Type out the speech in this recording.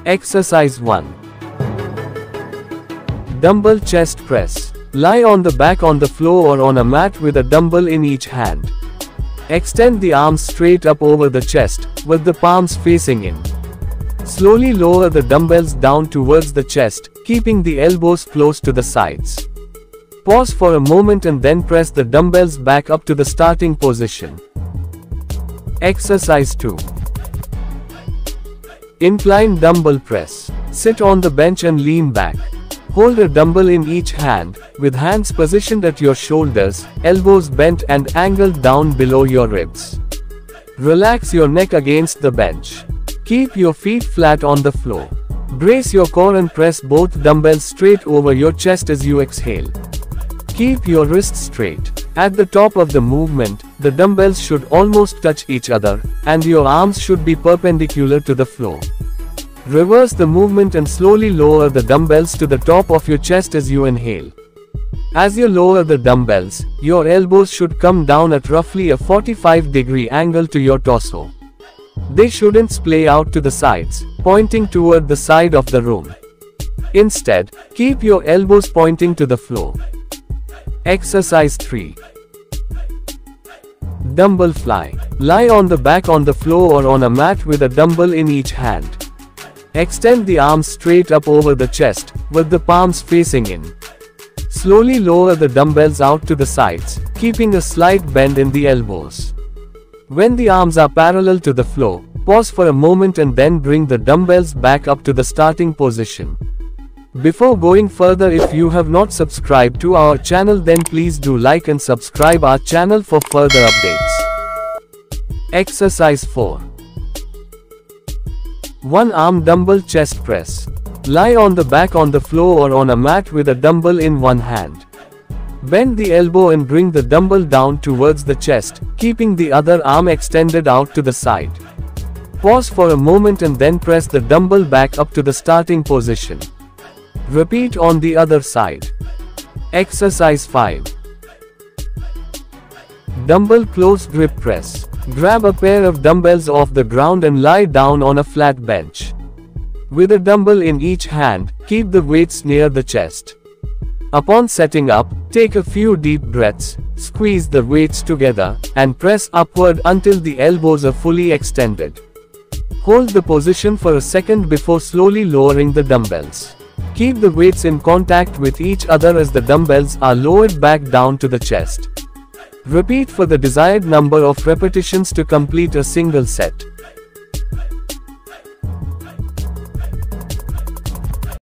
Exercise 1. Dumbbell chest press. Lie on the back on the floor or on a mat with a dumbbell in each hand. Extend the arms straight up over the chest, with the palms facing in. Slowly lower the dumbbells down towards the chest, keeping the elbows close to the sides. Pause for a moment and then press the dumbbells back up to the starting position. Exercise 2. Incline dumbbell press. Sit on the bench and lean back. Hold a dumbbell in each hand, with hands positioned at your shoulders, elbows bent and angled down below your ribs. Relax your neck against the bench. Keep your feet flat on the floor. Brace your core and press both dumbbells straight over your chest as you exhale. Keep your wrists straight. At the top of the movement, the dumbbells should almost touch each other, and your arms should be perpendicular to the floor. Reverse the movement and slowly lower the dumbbells to the top of your chest as you inhale. As you lower the dumbbells, your elbows should come down at roughly a 45-degree angle to your torso. They shouldn't splay out to the sides, pointing toward the side of the room. Instead, keep your elbows pointing to the floor. Exercise 3. Dumbbell fly. Lie on the back on the floor or on a mat with a dumbbell in each hand. Extend the arms straight up over the chest, with the palms facing in. Slowly lower the dumbbells out to the sides, keeping a slight bend in the elbows. When the arms are parallel to the floor, pause for a moment and then bring the dumbbells back up to the starting position. Before going further, if you have not subscribed to our channel, then please do like and subscribe our channel for further updates. Exercise 4. One arm dumbbell chest press. Lie on the back on the floor or on a mat with a dumbbell in one hand. Bend the elbow and bring the dumbbell down towards the chest, keeping the other arm extended out to the side. Pause for a moment and then press the dumbbell back up to the starting position. Repeat on the other side. Exercise 5. Dumbbell close grip press. Grab a pair of dumbbells off the ground and lie down on a flat bench. With a dumbbell in each hand, keep the weights near the chest. Upon setting up, take a few deep breaths, squeeze the weights together, and press upward until the elbows are fully extended. Hold the position for a second before slowly lowering the dumbbells. Keep the weights in contact with each other as the dumbbells are lowered back down to the chest. Repeat for the desired number of repetitions to complete a single set.